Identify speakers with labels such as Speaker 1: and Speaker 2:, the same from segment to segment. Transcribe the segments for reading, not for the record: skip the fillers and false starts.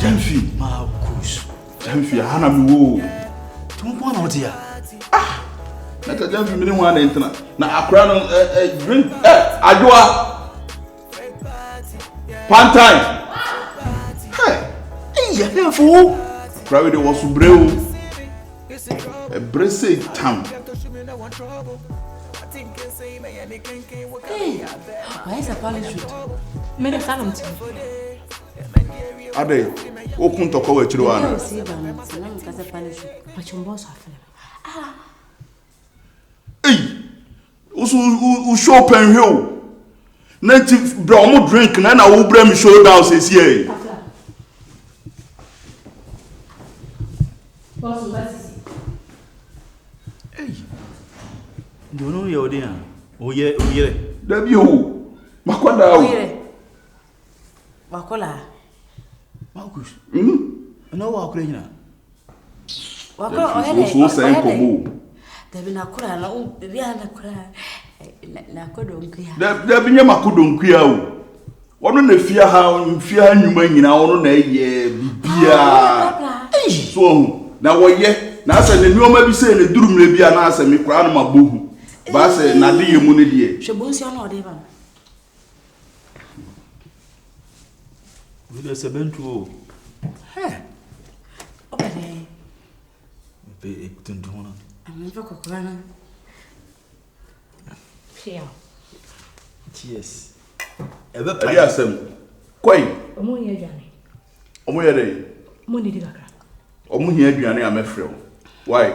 Speaker 1: Gyamfi.
Speaker 2: Marcus.
Speaker 1: Gyamfi, hana me wo.
Speaker 2: Tumpo na odia.
Speaker 1: Ah. Na ka Gyamfi me ne ho ana entina. Na akra no drink adwoa. Pantime.
Speaker 2: Hey, ya fo.
Speaker 1: Private was breu. A brese tam.
Speaker 3: Hey, why is a polish shoot? Me the salon to.
Speaker 1: Ade, okun to ko wa chiro ana.
Speaker 3: See them, so now because a polish shoot. But you boss after. Ah.
Speaker 1: Hey. U show pen hill. Native bro mo drink na wo bra me show down says here.
Speaker 3: Boss, what is it?
Speaker 2: Hey. Do no ye odia. Oye.
Speaker 1: Da bi o. Makwada o.
Speaker 3: Wakola.
Speaker 2: Marcus. No wa akura nyina.
Speaker 3: Wakola
Speaker 1: oyele. So say komo.
Speaker 3: Da bi na kura na o bi ana kura. Na kodonkuya.
Speaker 1: Da bi nya makodonkua o. Wono na fia ha mfia nwuma nyina wono na ye bibia. So na woye na asa ne nioma bi se ne durumre bia na asa me kura na mabohu. Ba se na de yemu ne de.
Speaker 3: Shebonsi ana ode ba.
Speaker 2: We dey sebentu o.
Speaker 3: Obade.
Speaker 2: Be tuntu na.
Speaker 3: Amen fa kokora na. Chia.
Speaker 2: Cheers.
Speaker 1: Ebe pa ya asem. Koi.
Speaker 3: Omo ye aduane.
Speaker 1: Omo ye dey.
Speaker 3: Mo ndi kakra.
Speaker 1: Omo hia aduane amefrɛ o. Why?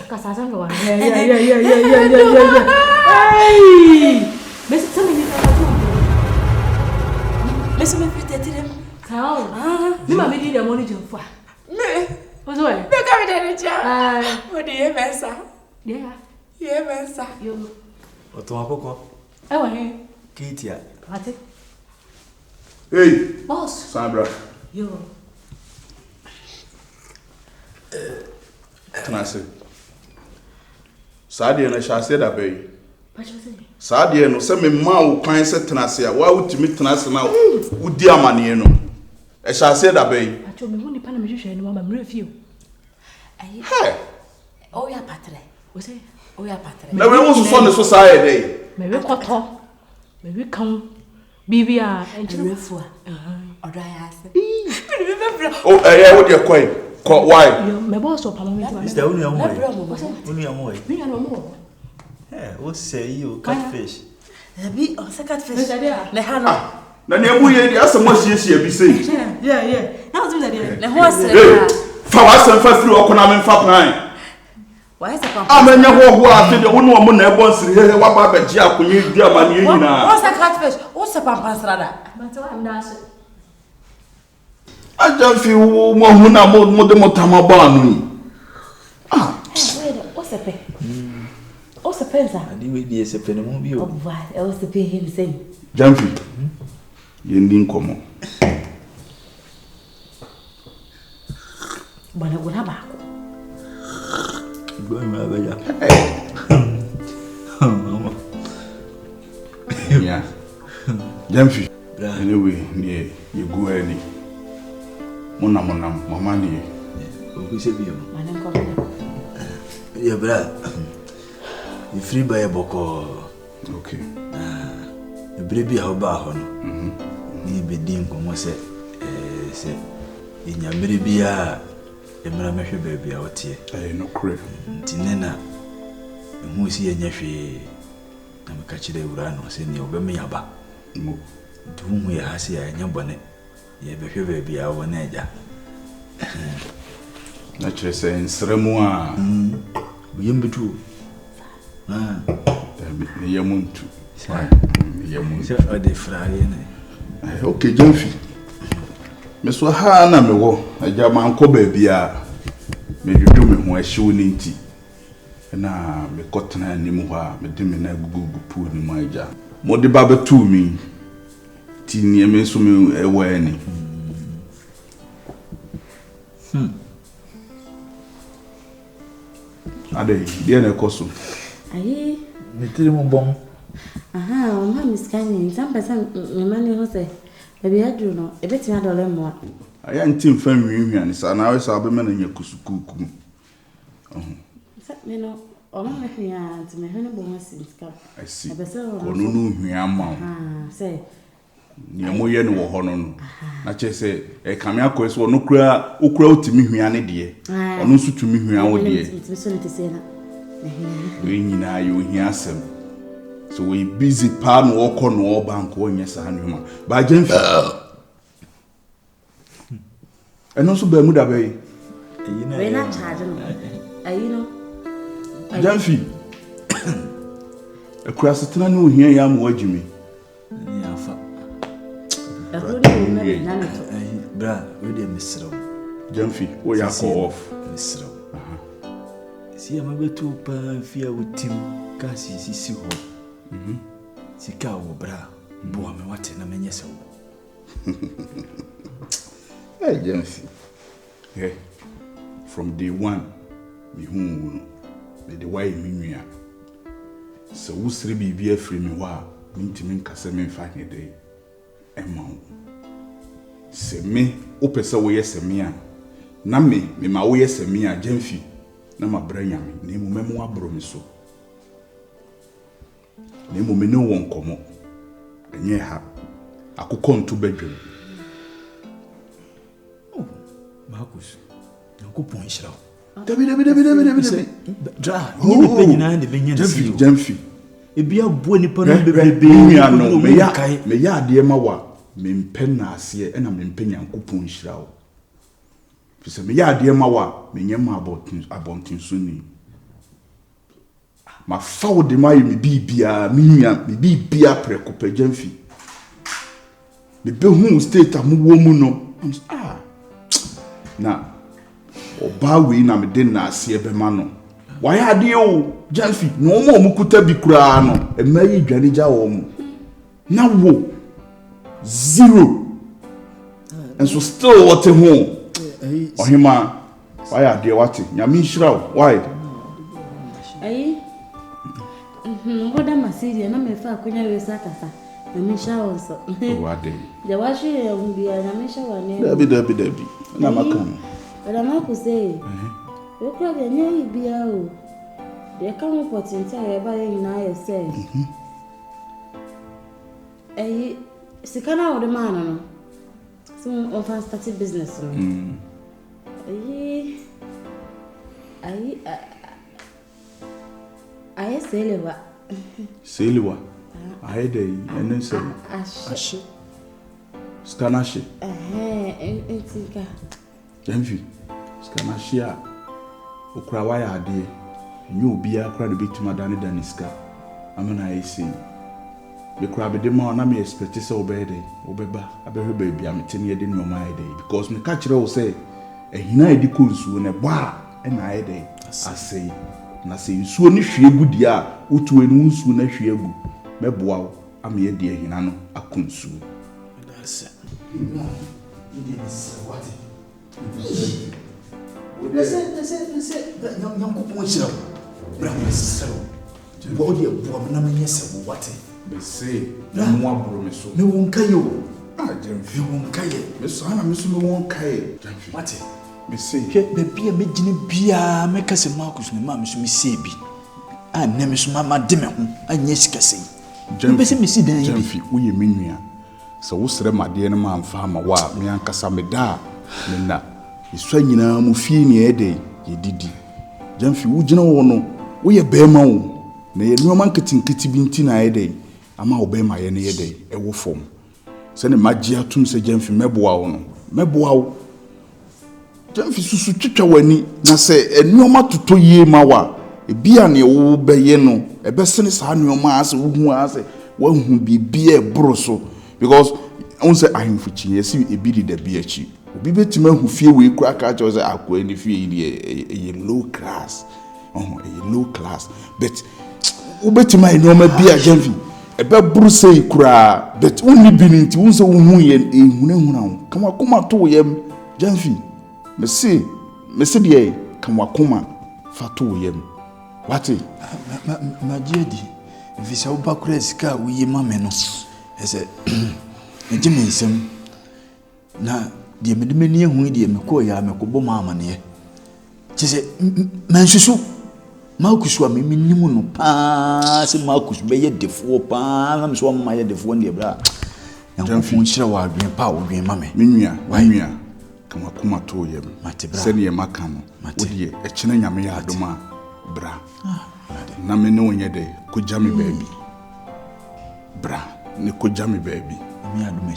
Speaker 3: Kasa san go. Yeah. Hey! Messi tell me Messi me fit them. How? Me ma me di the money jump. Me. What's why? Me come there ja. What do you mensa? Yeah. Yeah, mensa. Yo.
Speaker 2: Oto akoko.
Speaker 3: Ewa he.
Speaker 2: Kitia.
Speaker 3: Ate.
Speaker 1: Hey.
Speaker 3: Boss.
Speaker 1: Sandra.
Speaker 3: Yo.
Speaker 1: Can I say? Sadia na shase da bay.
Speaker 3: What you say?
Speaker 1: Sadia no se me ma wo kwan se tenase a wa wutimi tenase na wudi amane no. E shase da bay.
Speaker 3: Acho me hu ni pa na me hwehwe no ma mre fie. Ayi.
Speaker 1: Hey.
Speaker 3: O ya patre. O say o ya patre.
Speaker 1: Na we wo so ne so sae dey.
Speaker 3: Me we koto. Me we kan bibia enchire refu a. Odo ya ase.
Speaker 1: Oh, wo de koi. Why?
Speaker 3: Me boss o pamo me ti.
Speaker 2: Is there only one way? Only one way.
Speaker 3: Me no mo.
Speaker 2: Eh, what say you catfish?
Speaker 3: Abi o se catfish. Le ha no.
Speaker 1: Na ne mu ye di asem asiesie bi sei.
Speaker 3: Yeah. Na o ti na dey. Le ho ase.
Speaker 1: Fa wa sem fa firi okona me fa plan.
Speaker 3: Why is the
Speaker 1: amenya ho ate de wonu omo na ebo nsiri he wa ba ba ji akonye di amane nyina.
Speaker 3: What's a catfish? What's a pampasrada? But I'm not.
Speaker 1: I don't feel mo hu na mo de motama ba anu.
Speaker 3: What's a pay? What's a pensa?
Speaker 2: I did be a sepen mo bi o.
Speaker 3: Oh, why? I was to pay him saying.
Speaker 1: Gyamfi. Ye ndi nkomo.
Speaker 3: Bana gona ba.
Speaker 2: Going over there.
Speaker 1: Yeah. Gyamfi. Anyway, ne ye go ani. Monam mama ni.
Speaker 2: O ku se bi o.
Speaker 3: Mana ko.
Speaker 2: Yeah, bra. You free by a boko.
Speaker 1: Okay.
Speaker 2: The baby how ba ho no. Ni be din komo se se inya baby a emra mehwe baby a wotie.
Speaker 1: No crave.
Speaker 2: Tinena hu si enya hwe na me ka kire wura no se ni obeme yaba.
Speaker 1: Mo.
Speaker 2: Duhu ya hase ya enya bone. Ye behwe baby a wona eja.
Speaker 1: Na chere se nsremu a
Speaker 2: yembetu.
Speaker 1: Ni yamuntu.
Speaker 2: Se ade frare ne.
Speaker 1: Okay, Gyamfi. Me so ha na me wo agya man ko ba bia me dwedwo me ho ahyew ni nti na me kotena anim ho a me de me na gugu pool ni mo agya mo de ba betu mi ti ni me so me ewa ani ade dia na koso
Speaker 3: Ayi
Speaker 2: me tiri mo bom
Speaker 3: aha o ma miskani some person me mani ho say Ebi adru no, ebeti na dole mo.
Speaker 1: Aya ntim fa nwiihwian sa na we sa be me na nya kusukuku.
Speaker 3: Sa me no, ono me hwia nti me hwene bo ma sinska.
Speaker 1: I see.
Speaker 3: Ebese
Speaker 1: Ono no hwia ma.
Speaker 3: Say
Speaker 1: ni amoye no wo ho no. Na che se e kame akoso ono kura okura otimi hwia ne de. Ono nso tumi hwia wo de.
Speaker 3: Nti so ne tese na.
Speaker 1: We nyina yo hia asem. So we busy pa no okọ no bank wo nya sa anuma. Ba Gyamfi. Eno so ba mu da be.
Speaker 3: We na charge no. Ayi no.
Speaker 1: Gyamfi. Ekura setena no hia ya mo adwumi.
Speaker 2: Ni afa. Bra, we dey misro.
Speaker 1: Gyamfi, wo ya call off.
Speaker 2: Misro. Si ama betu pa fia utim ka sisi ho. Sika wo bra, bo me wate na menye se wo.
Speaker 1: Hey Gyamfi. Hey. From day one, me hu no. Me the way me nua. So wo sire bibia free me wa, me ntimi nkase me fa hede. Emma. Se me opese wo yese me a. Na me ma wo yese me a Gyamfi. Na ma bra nyame, na emu memo abro me so. Na emu me ne won komo. Enye ha. Akukọ ntu bedwem.
Speaker 2: Marcus. Nyankopon hyira.
Speaker 1: Dabi.
Speaker 2: Dra, ni be nyina ne be nyana si.
Speaker 1: Gyamfi.
Speaker 2: Ebi abuo nipa no bebebe
Speaker 1: nua no me ya ade ma wa me mpen na ase e na me mpen Nyankopon hyira wo. Fise me ya ade ma wa me nyema abontin so ni. Ma fa wo de ma ye me bibia me nua me bibia prekopa Gyamfi. Me be hu state amuwo mu no. Na oba we na me de na ase be ma no. Why ade o Gyamfi no mo mukuta bi kura no emayi dwane ja wo mu. Na wo zero. And so still what a home. Ohima why ade wate nyame nhira wo why
Speaker 3: ayi ngoda masiri na mefa akonya we sakasa nyame nhira wo so
Speaker 1: wade
Speaker 3: ya washi ya mbia nyame nhira wo ne
Speaker 1: dabi na makam
Speaker 3: ada makuse we kwa bia nyai bia o de ka mo potential ya ba yin na ya se ayi sikana wo de man no so on fa start business no Aye
Speaker 1: Selewa. Aye dey enense.
Speaker 3: Ashe.
Speaker 1: Skanashe.
Speaker 3: Entika.
Speaker 1: Gyamfi. Skanashe a okura wa ya ade. Nyu obi akura de bituma dani ska. Amana aye say. Be kura be de ma na me expect say obede. Obeba abehwe ba bia metene de nyoma aye dey because me ka kire wo say ehina edi konsuo ne ba na aye dey asei na se nsuo ni hwiegu dia a utuwe no nsuo na hwiegu meboa wo ama ye de ehina no akonsuo
Speaker 2: that's it nyankopon hyira bra mesero wo de boa na menye se wo wate
Speaker 1: be say na mo abro me so
Speaker 2: me won kayo
Speaker 1: Gyamfi
Speaker 2: won kaye
Speaker 1: me so ana me so me won kaye Gyamfi
Speaker 2: wate
Speaker 1: me say
Speaker 2: ke bebia megine bia mekase Marcus ne ma me so me sei bi a ne me so ma de me ho anya sikase Gyamfi me si dan yi
Speaker 1: Gyamfi wo ye menua so wo sere made ne ma amfa ma wa me ankasa me da me na iswa nyina mu fie ne ede ye didi Gyamfi wo gina wo no wo ye bema wo na ye nuoma nketinketi bi nti na ede ama wo bema ye ne ede e wo fom se ne magie atum se Gyamfi meboa wo no meboa wo Gyamfi susu twetwa wani na se enuoma toto yie ma wa ebia ne wo beye no ebesene sa nuoma ase wo hu ase wo hu bibia e bro so because on say ahemfuchi yesi ebidi da bi achi obi betima hu fie we kura ka cha say akwa ni fie ye low class a low class but wo betima enuoma bia Gyamfi ebe bro say kura but unni bininti won say wo hu ye ehunahuna kama kuma to yem Gyamfi Mesi de kan wakoma fato yem wate
Speaker 2: magiedi visa ubakura sika wiye mame no ese nje mensem na de me ni ehu de me ko ya me ko bo mama ne chese mansusu Marcus wa me nimu no pa se Marcus be ye defo pa na me so ma ye defo ne bra na ko nchira wa adwen pa wo dwen ma me
Speaker 1: menua kama kuma to ye se ne ye maka no wodi e kina nyame ya adoma bra na me ne wonye de ko jame baabi bra ne ko jame baabi
Speaker 2: me adoma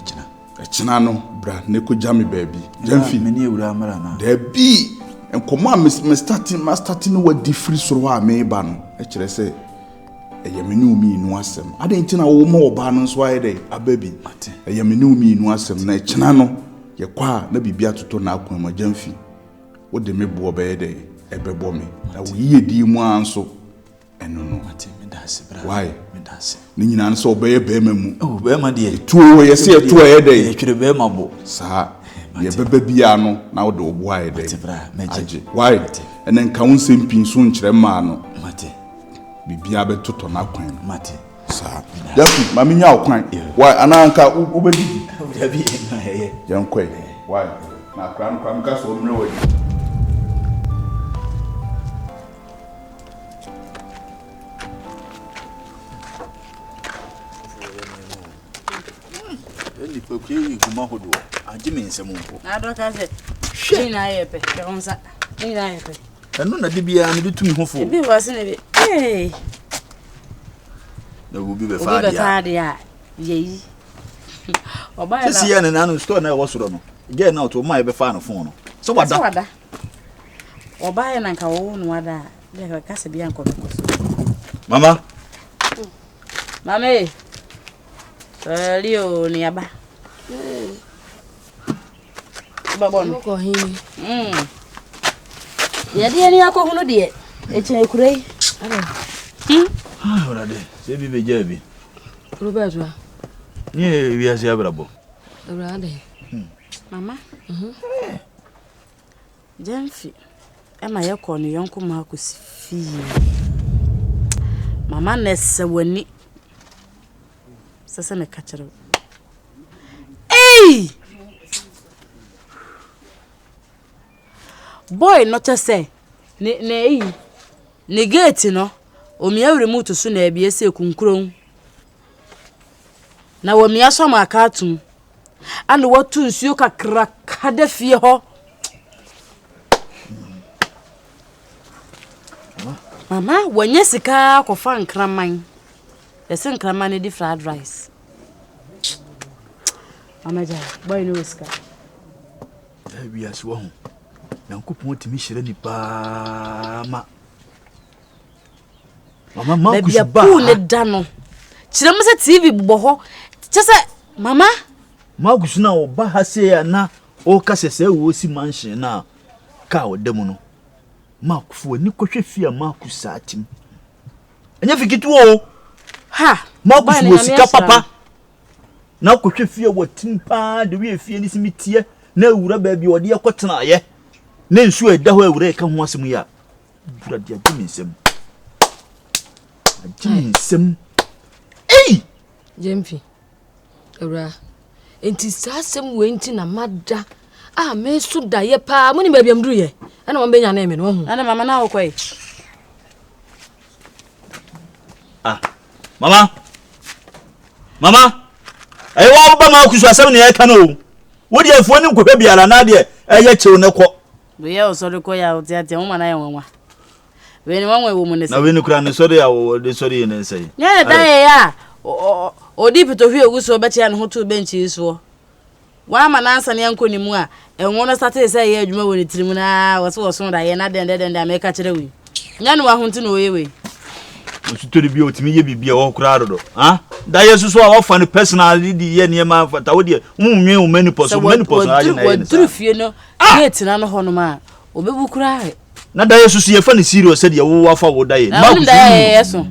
Speaker 2: e
Speaker 1: kina no bra ne ko jame baabi Gyamfi
Speaker 2: me ne AWURA AMA na
Speaker 1: there be nkoma me starting wa different soro a me ba no e kire se eye me ne umi inu asem ade ntina wo ma oba no so aye dey ababi eye me ne umi inu asem na kina no ye kwa na bibia toto na akwa ma Gyamfi wo de me bo be dey ebebo me na wo yiye di mu anso eno no
Speaker 2: me dase bra
Speaker 1: why
Speaker 2: me dase
Speaker 1: ni nyina no so be be ma mu
Speaker 2: be ma de
Speaker 1: tuo ye se tuo ye dey
Speaker 2: twere be ma bo
Speaker 1: sa ye bebe bia no na wo de obo aye dey
Speaker 2: meje
Speaker 1: why enen ka won sempin so nkyere ma no
Speaker 2: mate
Speaker 1: bibia be toto na kwan
Speaker 2: mate
Speaker 1: sa Gyamfi ma menya okwan why ananka obedi
Speaker 2: da bi na ye
Speaker 1: yankwe why na kran kwam ka so mre wadi
Speaker 2: eli pokye guma hodo agime nsem mpo
Speaker 3: na doka se ni na yepe ke onsa ni na yepe
Speaker 2: eno na de bia ne bitumi hofo
Speaker 3: bi wase ne bi
Speaker 2: na wo bi be fa
Speaker 3: dia yeyi oba ya
Speaker 2: sisi ya ne na no store na e wo soro no ge na to ma be fa no fon no so wada oba ya na nka wo no wada de ka se bia nko mama
Speaker 3: mame Leo ni aba. Babon ko hini. Ya dia ni akọ hunu de. Eche kurei.
Speaker 2: Ora de. Se bi be jabi.
Speaker 3: Roberto.
Speaker 2: Ni wi ase abrabo.
Speaker 3: Ora de. Mama. Gyamfi. Ema ye ko ni yonko ma ko sifi. Mama nesse wani. Sasa me kachero. Hey! Boy not to say. Ne gate no. Omi awre mutu so na ebie se kunkron. Na wo mi aso ma akatum. Ane watu nsuo kakra kada fie ho. Mama, wanye sika kofa nkraman. Yes, nkraman di fried rice. Mama ja, boy no sika.
Speaker 2: We as wo. Yankopon timi hire ni pa ma. Mama ma kusu ba.
Speaker 3: Ne da no. Kire mo se TV bobọ ho. Chese mama,
Speaker 2: ma kusu na oba ha se ya na o ka sese wo si mansion na ka o dem no. Ma kufu ni kohwe fia ma kusa atim. Enya fikitu o.
Speaker 3: Ha,
Speaker 2: ma kusu sika papa. Na kohwe fia watim pa de we fie ni simitie na awura ba bi ode yakotena ye. Na nsu eda ho awura ka ho asem ya. Bura dia dimensem. Dimensem. Ei!
Speaker 3: Gyamfi. Ora. Enti sasem we enti na mada. Ah, me so da ye pa, mo ni ba biam duru ye. Ana mo benya na eme no hu. Ana mama na wo kwai.
Speaker 2: Ah. Mama. Mama. Ai wa ba ma kusu asem ne ya ka no. Wo di afuo ni nkwohwe biara na de eye chew ne kọ.
Speaker 3: We ya osori ko ya otiate mo mana ye wanwa. We ni wanwa wo mu ne se.
Speaker 2: Na we ni kura ne sori ya wo de sori ne nsai.
Speaker 3: Nya da ye ya. Odi pito hwe oguso be chia ne ho to benchi so. Wa ma na ansa ne yanko ni mu a enwo no start say ye adwuma wo ni tirim na wo da ye na den America kire wi. Nya no wa ho nti no ye we.
Speaker 2: Osutori bi otimi ye bibia wo kura adodo. Ha? Da ye susu a wo fa ne personally di ye ne ma fata wo de unwe o menopause aye na ye.
Speaker 3: Duru fie no gate na no ho no ma obebu kura.
Speaker 2: Na da ye susu ye fa ne serious said ye wo wafa wo da ye.
Speaker 3: Ma ku da ye so.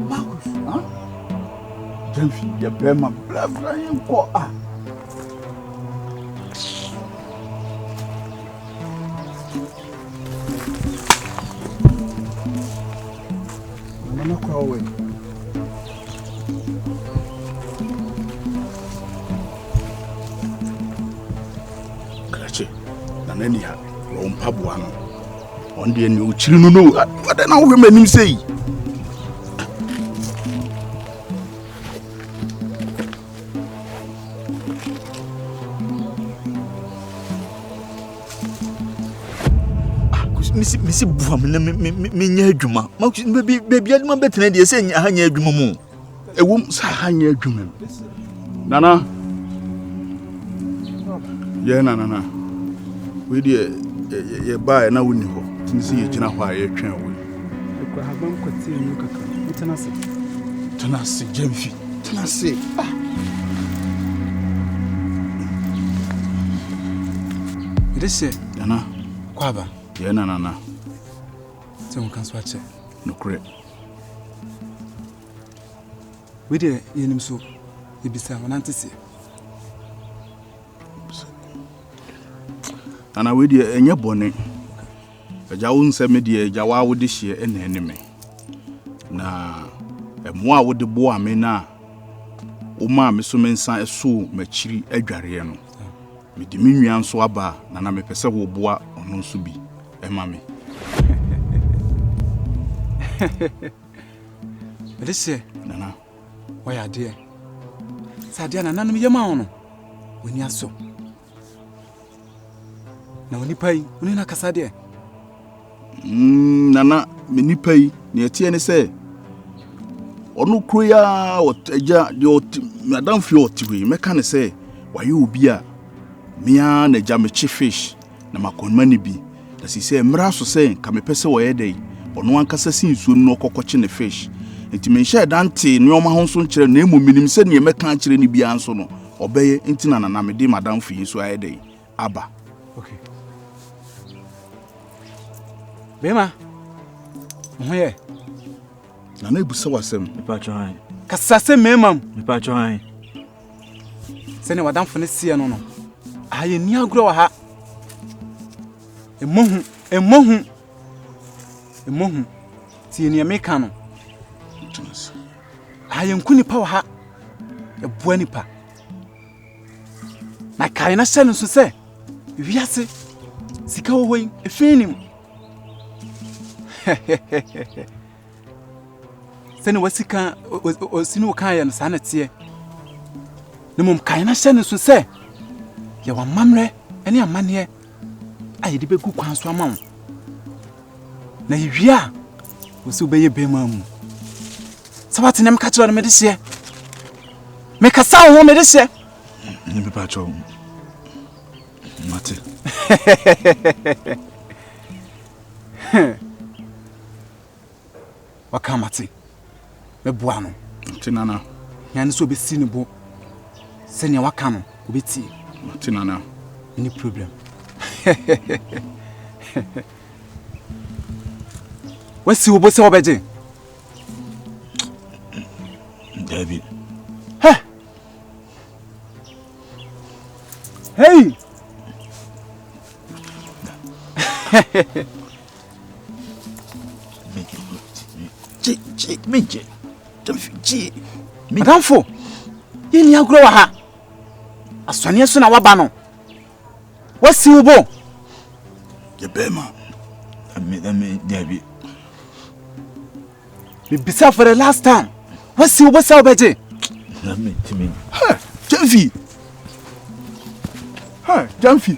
Speaker 2: Marcus,
Speaker 1: Gyamfi, ya bema bla yanko Mama kwa wewe. Krache, na nani ha? Wo mpaboa no. Onde ni ochiri no no. Wada na wo manim sei.
Speaker 2: Misi buam na me nya adwuma. Baby adwuma betena de se nya hanya adwuma mu.
Speaker 1: Ewum sa hanya adwuma. Nana. Ye nana. We dey ye buy na woni ho. Tinsi ye gina ho a ye twen wo.
Speaker 4: Ekwa haban kwati enu kaka. Tenase.
Speaker 1: Tenase Gyamfi. Tenase.
Speaker 4: Idese
Speaker 1: Nana.
Speaker 4: kwaba.
Speaker 1: Ye nana.
Speaker 4: Se won kan so ache.
Speaker 1: No kure.
Speaker 4: We dey yenim so. Ebisa wonante se.
Speaker 1: Ana we dey enye bone. Eja wo nse me dey eja wa wo de hye ene me. Na emo a wo de bo ame na wo ma me so mensa eso machiri adware no. Me di menua nso aba na me pese wo boa ono nso bi ema me.
Speaker 4: Idese
Speaker 1: Nana.
Speaker 4: Why dear? Sadia na nanu yema ono. Woni aso. Na woni pai, woni na kasa de.
Speaker 1: Nana me nipa yi na etie ne se onu kroya eja de madam fi otiwe meka ne se waye obi a mia na eja me chi fish na makonma ni bi da si se mra so se ka me pese wo ye dai onu ankasa sin nsuo no kokoche ne fish enti me hye dante ne oma ho so nkire na emu minim se ne meka nkire ne bia nso no obeye enti na me de madam fi so aye dai aba.
Speaker 4: Okay. Bema. Oye.
Speaker 1: Na ebusa wasem.
Speaker 2: Pa chwan.
Speaker 4: Kasase memam.
Speaker 2: Pa chwan.
Speaker 4: Sene wadamfo ne sie no no. Aye ni agro wa ha. Emohu. Tie ni ameka no. Aye nkuni pa wa ha. Ebua nipa. Na kai na hyɛ no so sɛ wiase sika wo hoin efinim. Sene wasika osini wo kan ya no sa na tie. Ne mom kai na hyɛ no so sɛ ya wa mamre ene amane aye de begu kwan so ama wo. Na yiwia wo se obeye bema mu. Sabati nem ka kyerɛ no me de hye. Me kasa wo me de hye.
Speaker 2: Ni me pa chwan. Mate.
Speaker 4: Wakamati. Me boano.
Speaker 1: Tinana.
Speaker 4: Yani so be sini bo. Senya wakano obeti.
Speaker 1: Tinana.
Speaker 4: Any problem. What's your boss obeje?
Speaker 2: David.
Speaker 4: Hey.
Speaker 2: Menje. Gyamfi.
Speaker 4: Adamfo. Yeni agro wa ha. Aswane so na waba no. What's your bo?
Speaker 2: Ye bema. Ame David.
Speaker 4: Me bisa for the last time. What's your boss obeje?
Speaker 2: Ame timi.
Speaker 1: Gyamfi. Gyamfi.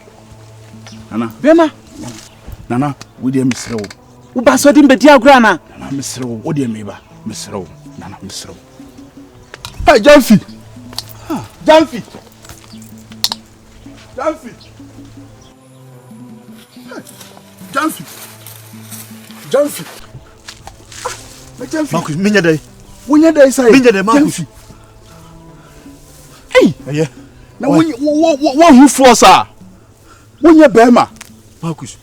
Speaker 1: Nana, we dey misre wo.
Speaker 4: Wo ba so dim be di agro na.
Speaker 1: Nana misre wo, wo dey meba. Misre wo. Nana misre wo. Gyamfi. Gyamfi.
Speaker 2: Marcus, minya dai.
Speaker 1: Wonya dai sai.
Speaker 2: Minya dai Marcus.
Speaker 1: Hey,
Speaker 2: aye.
Speaker 1: Na wo hu force wonya bema.
Speaker 2: Marcus.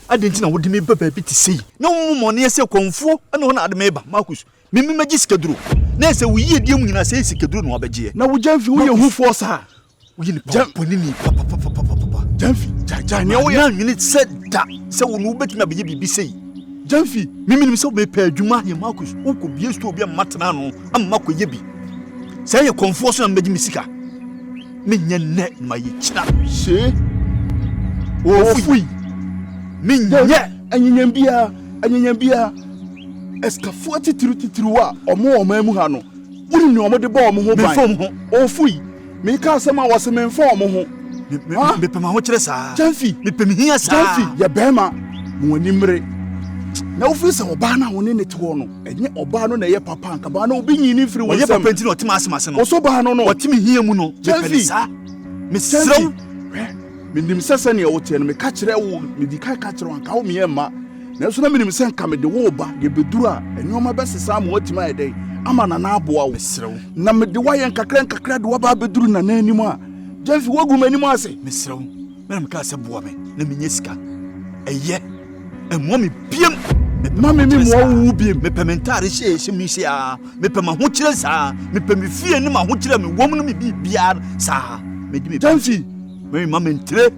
Speaker 2: Adenti na wodi me baba bi ti sei. Na wo mo ne se konfuo na ho na ade me ba Marcus. Mimi majiskadru. Na se wo yie die mu nyina se sikadru no obegye.
Speaker 1: Na wo Gyamfi wo ye hu force ha.
Speaker 2: Wo yi ni ponini papa.
Speaker 1: Gyamfi, ja ne wo
Speaker 2: ya nwini se da se wo no betuna beye bibi sei.
Speaker 1: Gyamfi,
Speaker 2: mimi nim se wo pe adwuma ye Marcus, wo ko bie sto obi matena no amma ko ye bi. Se ye konfo so na mbeji misika. Menye ne ma ye kina.
Speaker 1: She.
Speaker 2: O fui. Menye
Speaker 1: anyanyam bia escafo titiru wa omo mu ha no. Woni ne omo de ba omo ho ban.
Speaker 2: Mefom ho.
Speaker 1: O fui. Me ka asema wase me mfa omo ho.
Speaker 2: Me pema ho kire saa.
Speaker 1: Gyamfi,
Speaker 2: me pemi hia saa.
Speaker 1: Gyamfi, ye bema mo ani mre. Na wo fi se oba na wo ne ne te wo no. Enye oba no na ye papa anka ba na obi nyini firi wo.
Speaker 2: Ye papa ntino otima asema no.
Speaker 1: Wo so ba no no.
Speaker 2: Otimi hia mu no.
Speaker 1: Gyamfi
Speaker 2: saa. Me srew.
Speaker 1: Me nim sese ne wo te no me ka kire wo, me di ka kire anka wo me ye ma. Na so na me nim se nka me de wo ba ye beduru a enyoma besesa ma watima ye dai. Ama na na aboa wo. Na me de wa ye nkakra de wa ba beduru na na anim a. Gyamfi wo gu manim ase.
Speaker 2: Me srew. Me ka se boa me na me nyesika. Eye. Emo me biem.
Speaker 1: Mama mi mo wu biem.
Speaker 2: Me pementare hye mi hia. Me pema ho kire saa. Me pemi fie ni ma ho kire me wom no me bibia saa. Me di me
Speaker 1: Gyamfi.
Speaker 2: Me mama ntre.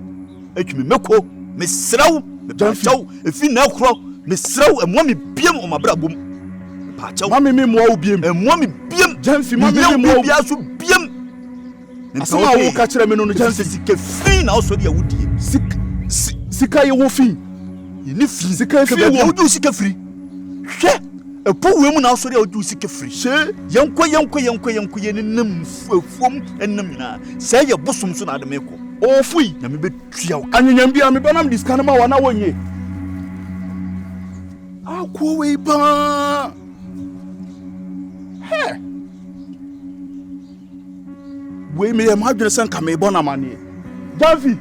Speaker 2: Etwi me meko. Me srew. Me Gyamfi. Efi na kro. Me srew emo me biem o mabra bom. Pa chaw.
Speaker 1: Mama mi mo wu biem.
Speaker 2: Emo me biem.
Speaker 1: Gyamfi mama mi mo
Speaker 2: bia so biem.
Speaker 1: Asama wo ka kire me no Gyamfi
Speaker 2: sika fi na so de awudie.
Speaker 1: Sika ye wo fi.
Speaker 2: Ni fi
Speaker 1: sika fi
Speaker 2: wo odu sika firi. Hwe epo we mu na so de odu sika firi.
Speaker 1: She
Speaker 2: yenko ye ni nam fuom enam na. Say ye bosom so na de meko.
Speaker 1: O fui
Speaker 2: na me betua wo.
Speaker 1: Anyanyam bia me banam diskan ma wa na wonye. Akwo we pa. He. We me ma dwene san ka me bona mane. Gyamfi